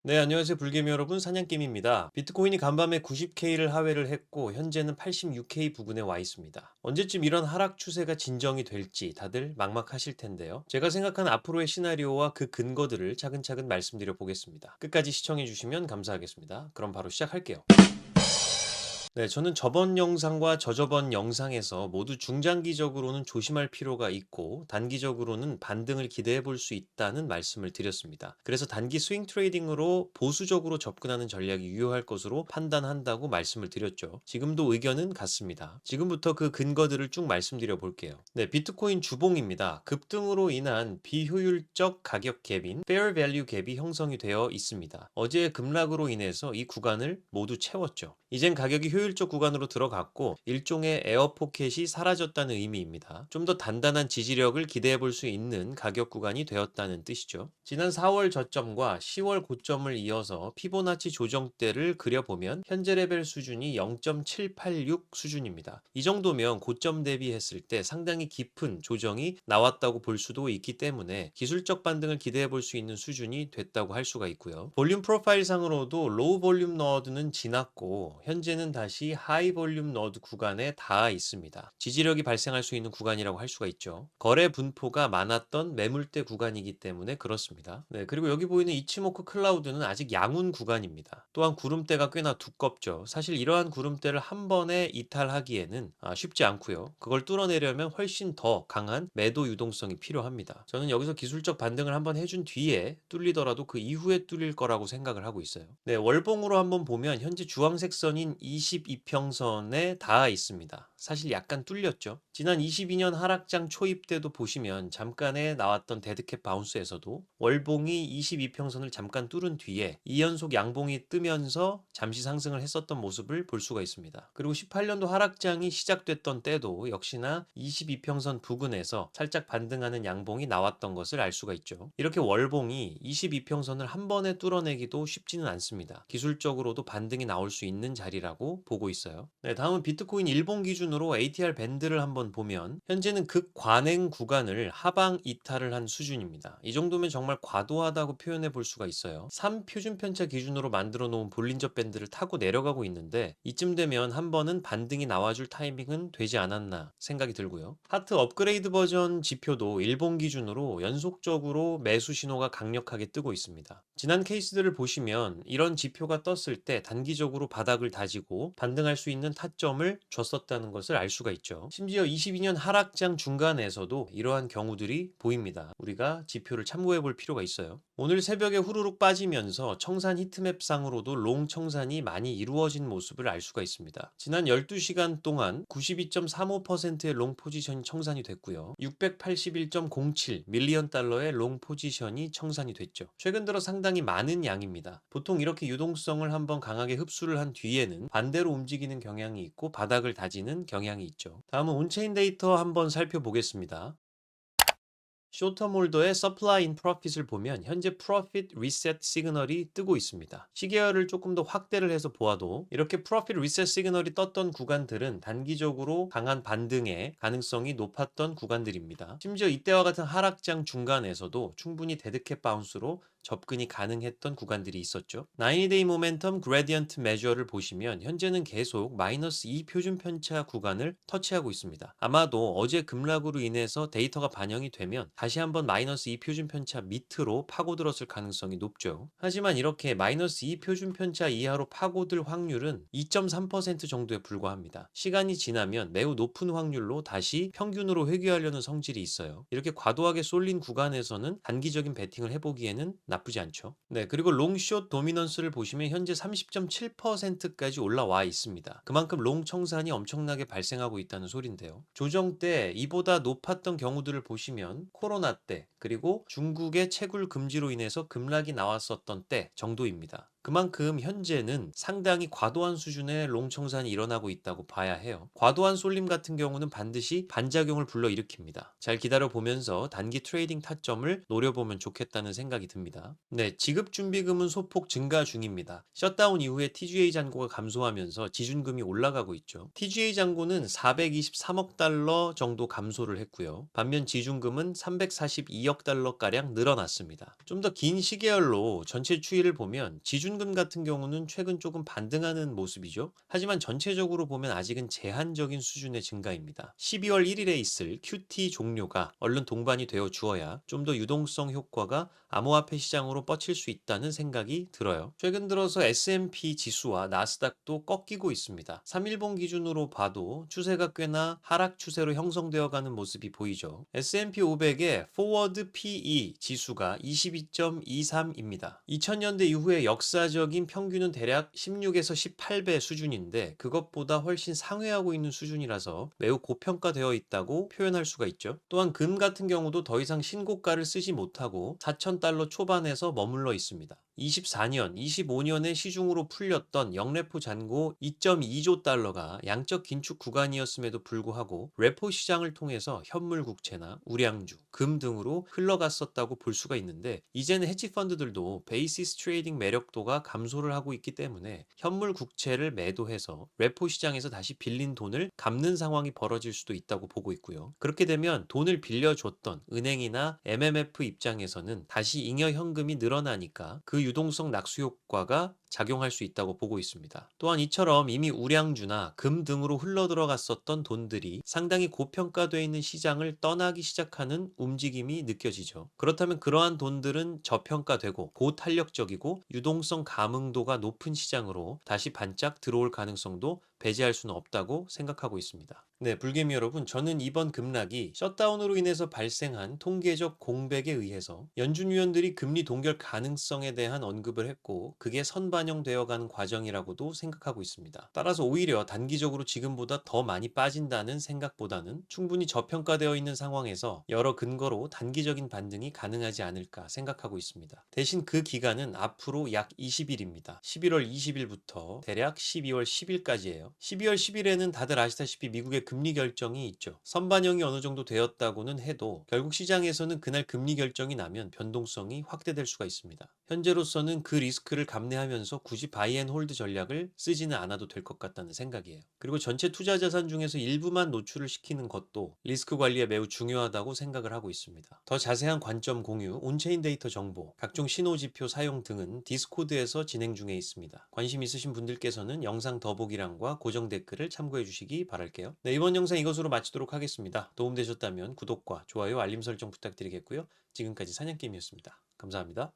네, 안녕하세요. 불개미 여러분. 사냥개미입니다. 비트코인이 간밤에 90K를 하회를 했고, 현재는 86K 부근에 와 있습니다. 언제쯤 이런 하락 추세가 진정이 될지 다들 막막하실 텐데요. 제가 생각하는 앞으로의 시나리오와 그 근거들을 차근차근 말씀드려 보겠습니다. 끝까지 시청해 주시면 감사하겠습니다. 그럼 바로 시작할게요. 네, 저는 저번 영상과 저저번 영상에서 모두 중장기적으로는 조심할 필요가 있고 단기적으로는 반등을 기대해 볼 수 있다는 말씀을 드렸습니다. 그래서 단기 스윙 트레이딩으로 보수적으로 접근하는 전략이 유효할 것으로 판단한다고 말씀을 드렸죠. 지금도 의견은 같습니다. 지금부터 그 근거들을 쭉 말씀드려 볼게요. 네, 비트코인 주봉입니다. 급등으로 인한 비효율적 가격 갭인 Fair Value 갭이 형성이 되어 있습니다. 어제의 급락으로 인해서 이 구간을 모두 채웠죠. 이젠 가격이 효율적 구간으로 들어갔고 일종의 에어 포켓이 사라졌다는 의미입니다. 좀 더 단단한 지지력을 기대해 볼 수 있는 가격 구간이 되었다는 뜻이죠. 지난 4월 저점과 10월 고점을 이어서 피보나치 조정대를 그려보면 현재 레벨 수준이 0.786 수준입니다. 이 정도면 고점 대비했을 때 상당히 깊은 조정이 나왔다고 볼 수도 있기 때문에 기술적 반등을 기대해 볼 수 있는 수준이 됐다고 할 수가 있고요. 볼륨 프로파일 상으로도 로우 볼륨 너드는 지났고 현재는 다시 하이 볼륨 너드 구간에 닿아 있습니다. 지지력이 발생할 수 있는 구간이라고 할 수가 있죠. 거래 분포가 많았던 매물대 구간이기 때문에 그렇습니다. 네, 그리고 여기 보이는 이치모쿠 클라우드는 아직 양운 구간입니다. 또한 구름대가 꽤나 두껍죠. 사실 이러한 구름대를 한 번에 이탈하기에는 쉽지 않고요. 그걸 뚫어내려면 훨씬 더 강한 매도 유동성이 필요합니다. 저는 여기서 기술적 반등을 한번 해준 뒤에 뚫리더라도 그 이후에 뚫릴 거라고 생각을 하고 있어요. 네, 월봉으로 한번 보면 현재 주황색 선인 22평선에 닿아 있습니다. 사실 약간 뚫렸죠. 지난 22년 하락장 초입 때도 보시면 잠깐에 나왔던 데드캣 바운스에서도 월봉이 22평선을 잠깐 뚫은 뒤에 2연속 양봉이 뜨면서 잠시 상승을 했었던 모습을 볼 수가 있습니다. 그리고 18년도 하락장이 시작됐던 때도 역시나 22평선 부근에서 살짝 반등하는 양봉이 나왔던 것을 알 수가 있죠. 이렇게 월봉이 22평선을 한 번에 뚫어내기도 쉽지는 않습니다. 기술적으로도 반등이 나올 수 있는 자리라고 보고 있어요. 네, 다음은 비트코인 일봉 기준으로 ATR 밴드를 한번 보면 현재는 극관행 구간을 하방 이탈을 한 수준입니다. 이 정도면 정말 과도하다고 표현해 볼 수가 있어요. 3표준 편차 기준으로 만들어 놓은 볼린저 밴드를 타고 내려가고 있는데 이쯤 되면 한 번은 반등이 나와줄 타이밍은 되지 않았나 생각이 들고요. 하트 업그레이드 버전 지표도 일봉 기준으로 연속적으로 매수 신호가 강력하게 뜨고 있습니다. 지난 케이스들을 보시면 이런 지표가 떴을 때 단기적으로 바닥을 다지고 반등할 수 있는 타점을 줬었다는 것을 알 수가 있죠. 심지어 22년 하락장 중간에서도 이러한 경우들이 보입니다. 우리가 지표를 참고해 볼 필요가 있어요. 오늘 새벽에 후루룩 빠지면서 청산 히트맵상으로도 롱 청산이 많이 이루어진 모습을 알 수가 있습니다. 지난 12시간 동안 92.35%의 롱 포지션이 청산이 됐고요. 681.07 밀리언 달러의 롱 포지션이 청산이 됐죠. 최근 들어 상당히 많은 양입니다. 보통 이렇게 유동성을 한번 강하게 흡수를 한 뒤에는 반대로 움직이는 경향이 있고 바닥을 다지는 경향이 있죠. 다음은 온체인 데이터 한번 살펴보겠습니다. 쇼텀 홀더의 supply in profit을 보면 현재 profit reset 시그널이 뜨고 있습니다. 시계열을 조금 더 확대를 해서 보아도 이렇게 profit reset 시그널이 떴던 구간들은 단기적으로 강한 반등의 가능성이 높았던 구간들입니다. 심지어 이때와 같은 하락장 중간에서도 충분히 데드캣 바운스로 접근이 가능했던 구간들이 있었죠. 90day 모멘텀 그레디언트 메저를 보시면 현재는 계속 마이너스 2 표준 편차 구간을 터치하고 있습니다. 아마도 어제 급락으로 인해서 데이터가 반영이 되면 다시 한번 마이너스 2 표준 편차 밑으로 파고들었을 가능성이 높죠. 하지만 이렇게 마이너스 2 표준 편차 이하로 파고들 확률은 2.3% 정도에 불과합니다. 시간이 지나면 매우 높은 확률로 다시 평균으로 회귀하려는 성질이 있어요. 이렇게 과도하게 쏠린 구간에서는 단기적인 베팅을 해보기에는 나쁘지 않죠. 네, 그리고 롱숏 도미넌스를 보시면 현재 30.7%까지 올라와 있습니다. 그만큼 롱 청산이 엄청나게 발생하고 있다는 소린데요. 조정 때 이보다 높았던 경우들을 보시면 코로나 때 그리고 중국의 채굴 금지로 인해서 급락이 나왔었던 때 정도입니다. 그만큼 현재는 상당히 과도한 수준의 롱청산이 일어나고 있다고 봐야 해요. 과도한 쏠림 같은 경우는 반드시 반작용을 불러일으킵니다. 잘 기다려 보면서 단기 트레이딩 타점을 노려보면 좋겠다는 생각이 듭니다. 네, 지급준비금은 소폭 증가 중입니다. 셧다운 이후에 TGA 잔고가 감소하면서 지준금이 올라가고 있죠. TGA 잔고는 423억 달러 정도 감소를 했고요. 반면 지준금은 342억 달러가량 늘어났습니다. 좀 더 긴 시계열로 전체 추이를 보면 지준금 같은 경우는 최근 조금 반등하는 모습이죠. 하지만 전체적으로 보면 아직은 제한적인 수준의 증가입니다. 12월 1일에 있을 QT 종료가 얼른 동반이 되어 주어야 좀 더 유동성 효과가 암호화폐 시장으로 뻗칠 수 있다는 생각이 들어요. 최근 들어서 S&P 지수와 나스닥도 꺾이고 있습니다. 3일봉 기준으로 봐도 추세가 꽤나 하락 추세로 형성되어 가는 모습이 보이죠. S&P 500의 포워드 PE 지수가 22.23입니다. 2000년대 이후의 역사적인 평균은 대략 16에서 18배 수준인데 그것보다 훨씬 상회하고 있는 수준이라서 매우 고평가되어 있다고 표현할 수가 있죠. 또한 금 같은 경우도 더 이상 신고가를 쓰지 못하고 4,000달러 초반에서 머물러 있습니다. 24년, 25년에 시중으로 풀렸던 영레포 잔고 2.2조 달러가 양적 긴축 구간이었음에도 불구하고 레포 시장을 통해서 현물 국채나 우량주, 금 등으로 흘러갔었다고 볼 수가 있는데 이제는 헤지 펀드들도 베이시스 트레이딩 매력도가 감소를 하고 있기 때문에 현물 국채를 매도해서 레포 시장에서 다시 빌린 돈을 갚는 상황이 벌어질 수도 있다고 보고 있고요. 그렇게 되면 돈을 빌려줬던 은행이나 MMF 입장에서는 다시 잉여 현금이 늘어나니까 그 유동성 낙수 효과가 작용할 수 있다고 보고 있습니다. 또한 이처럼 이미 우량주나 금 등으로 흘러들어갔었던 돈들이 상당히 고평가되어 있는 시장을 떠나기 시작하는 움직임이 느껴지죠. 그렇다면 그러한 돈들은 저평가되고 고탄력적이고 유동성 감흥도가 높은 시장으로 다시 반짝 들어올 가능성도 배제할 수는 없다고 생각하고 있습니다. 네, 불개미 여러분, 저는 이번 급락이 셧다운으로 인해서 발생한 통계적 공백에 의해서 연준 위원들이 금리 동결 가능성에 대한 언급을 했고 그게 선반영되어 가는 과정이라고도 생각하고 있습니다. 따라서 오히려 단기적으로 지금보다 더 많이 빠진다는 생각보다는 충분히 저평가되어 있는 상황에서 여러 근거로 단기적인 반등이 가능하지 않을까 생각하고 있습니다. 대신 그 기간은 앞으로 약 20일입니다. 11월 20일부터 대략 12월 10일까지예요. 12월 10일에는 다들 아시다시피 미국의 금리 결정이 있죠. 선반영이 어느 정도 되었다고는 해도 결국 시장에서는 그날 금리 결정이 나면 변동성이 확대될 수가 있습니다. 현재로서는 그 리스크를 감내하면서 굳이 바이앤홀드 전략을 쓰지는 않아도 될 것 같다는 생각이에요. 그리고 전체 투자 자산 중에서 일부만 노출을 시키는 것도 리스크 관리에 매우 중요하다고 생각을 하고 있습니다. 더 자세한 관점 공유, 온체인 데이터 정보, 각종 신호지표 사용 등은 디스코드에서 진행 중에 있습니다. 관심 있으신 분들께서는 영상 더보기란과 고정 댓글을 참고해 주시기 바랄게요. 네, 이번 영상 이것으로 마치도록 하겠습니다. 도움되셨다면 구독과 좋아요, 알림 설정 부탁드리겠고요. 지금까지 사냥게임이었습니다. 감사합니다.